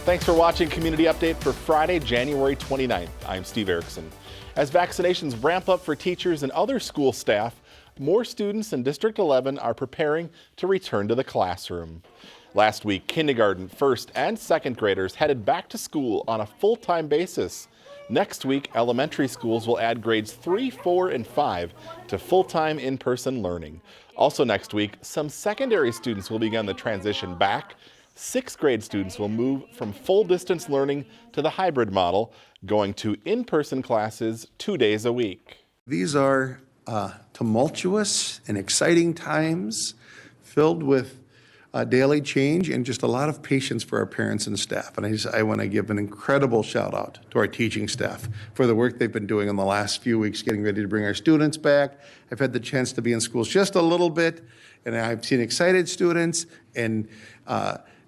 Thanks for watching Community Update for Friday, January 29th. I'm Steve Erickson. As vaccinations ramp up for teachers and other school staff, more students in District 11 are preparing to return to the classroom. Last week, kindergarten, first and second graders headed back to school on a full-time basis. Next week, elementary schools will add grades 3, 4, and 5 to full-time in-person learning. Also next week, some secondary students will begin the transition back. Sixth grade students will move from full distance learning to the hybrid model, going to in-person classes 2 days a week. These are tumultuous and exciting times filled with daily change and just a lot of patience for our parents and staff. And I want to give an incredible shout out to our teaching staff for the work they've been doing in the last few weeks, getting ready to bring our students back. I've had the chance to be in schools just a little bit, and I've seen excited students and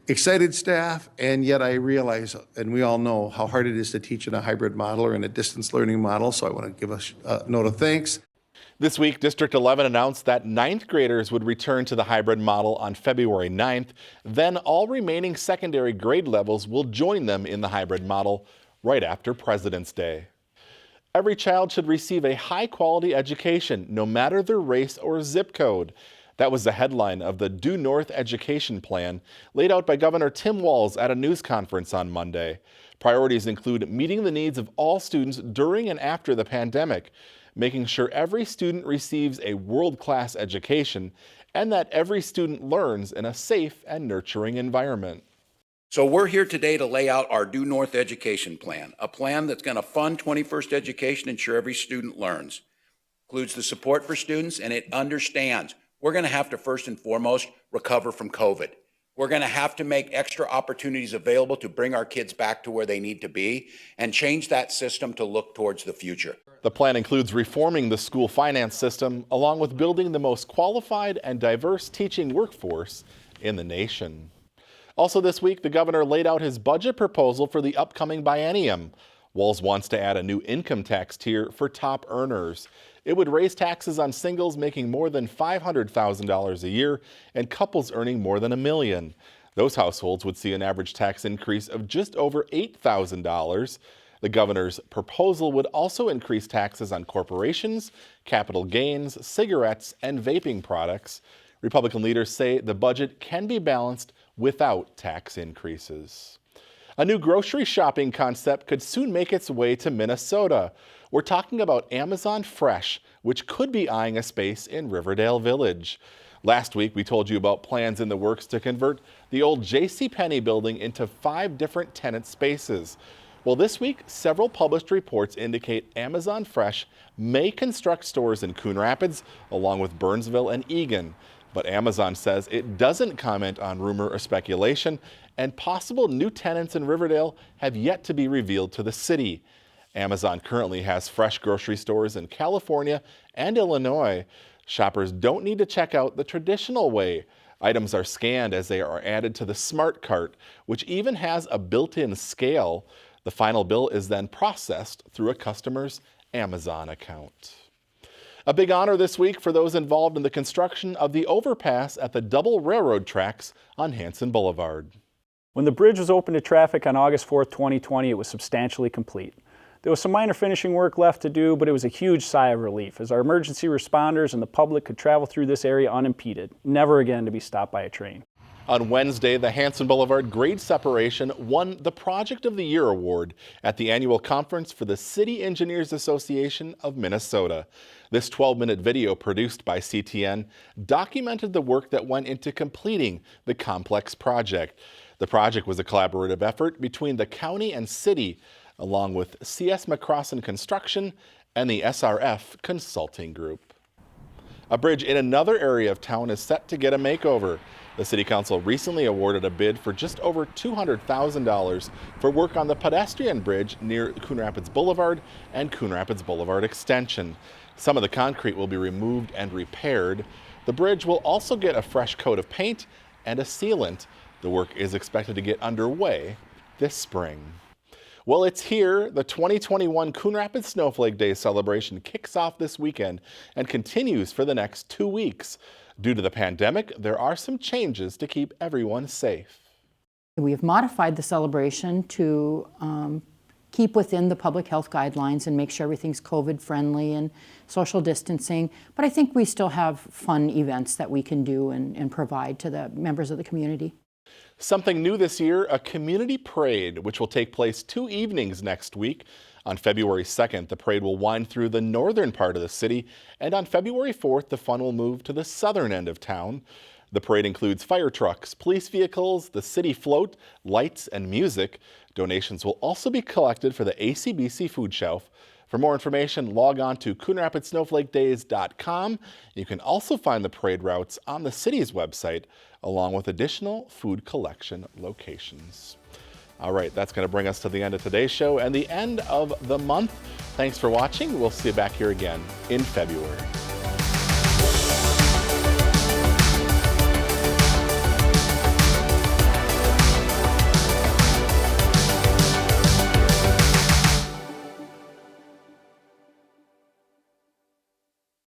excited staff, and yet I realize, and we all know, how hard it is to teach in a hybrid model or in a distance learning model, so I want to give a note of thanks. This week, District 11 announced that 9th graders would return to the hybrid model on February 9th. Then all remaining secondary grade levels will join them in the hybrid model right after President's Day. Every child should receive a high-quality education, no matter their race or zip code. That was the headline of the Due North Education Plan laid out by Governor Tim Walz at a news conference on Monday. Priorities include meeting the needs of all students during and after the pandemic, making sure every student receives a world-class education, and that every student learns in a safe and nurturing environment. So we're here today to lay out our Due North Education Plan, a plan that's going to fund 21st education, ensure every student learns. Includes the support for students, and it understands we're going to have to first and foremost recover from COVID. We're going to have to make extra opportunities available to bring our kids back to where they need to be and change that system to look towards the future. The plan includes reforming the school finance system, along with building the most qualified and diverse teaching workforce in the nation. Also this week, the governor laid out his budget proposal for the upcoming biennium. Walz wants to add a new income tax tier for top earners. It would raise taxes on singles making more than $500,000 a year and couples earning more than $1 million. Those households would see an average tax increase of just over $8,000. The governor's proposal would also increase taxes on corporations, capital gains, cigarettes, and vaping products. Republican leaders say the budget can be balanced without tax increases. A new grocery shopping concept could soon make its way to Minnesota. We're talking about Amazon Fresh, which could be eyeing a space in Riverdale Village. Last week, we told you about plans in the works to convert the old JCPenney building into 5 different tenant spaces. Well, this week, several published reports indicate Amazon Fresh may construct stores in Coon Rapids, along with Burnsville and Eagan. But Amazon says it doesn't comment on rumor or speculation, and possible new tenants in Riverdale have yet to be revealed to the city. Amazon currently has fresh grocery stores in California and Illinois. Shoppers don't need to check out the traditional way. Items are scanned as they are added to the Smart Cart, which even has a built-in scale. The final bill is then processed through a customer's Amazon account. A big honor this week for those involved in the construction of the overpass at the double railroad tracks on Hanson Boulevard. When the bridge was open to traffic on August 4th, 2020, it was substantially complete. There was some minor finishing work left to do, but it was a huge sigh of relief as our emergency responders and the public could travel through this area unimpeded, never again to be stopped by a train. On Wednesday, the Hanson Boulevard grade separation won the Project of the Year award at the annual conference for the City Engineers Association of Minnesota. This 12-minute video produced by CTN documented the work that went into completing the complex project. The project was a collaborative effort between the county and city, along with C.S. McCrossan Construction and the SRF Consulting Group. A bridge in another area of town is set to get a makeover. The City Council recently awarded a bid for just over $200,000 for work on the pedestrian bridge near Coon Rapids Boulevard and Coon Rapids Boulevard Extension. Some of the concrete will be removed and repaired. The bridge will also get a fresh coat of paint and a sealant. The work is expected to get underway this spring. Well, it's here. The 2021 Coon Rapids Snowflake Day celebration kicks off this weekend and continues for the next 2 weeks. Due to the pandemic, there are some changes to keep everyone safe. We have modified the celebration to keep within the public health guidelines and make sure everything's COVID-friendly and social distancing. But I think we still have fun events that we can do and provide to the members of the community. Something new this year, a community parade, which will take place 2 evenings next week. On February 2nd, the parade will wind through the northern part of the city, and on February 4th, the fun will move to the southern end of town. The parade includes fire trucks, police vehicles, the city float, lights, and music. Donations will also be collected for the ACBC Food Shelf. For more information, log on to CoonRapidSnowflakeDays.com. You can also find the parade routes on the city's website, along with additional food collection locations. All right, that's going to bring us to the end of today's show and the end of the month. Thanks for watching. We'll see you back here again in February.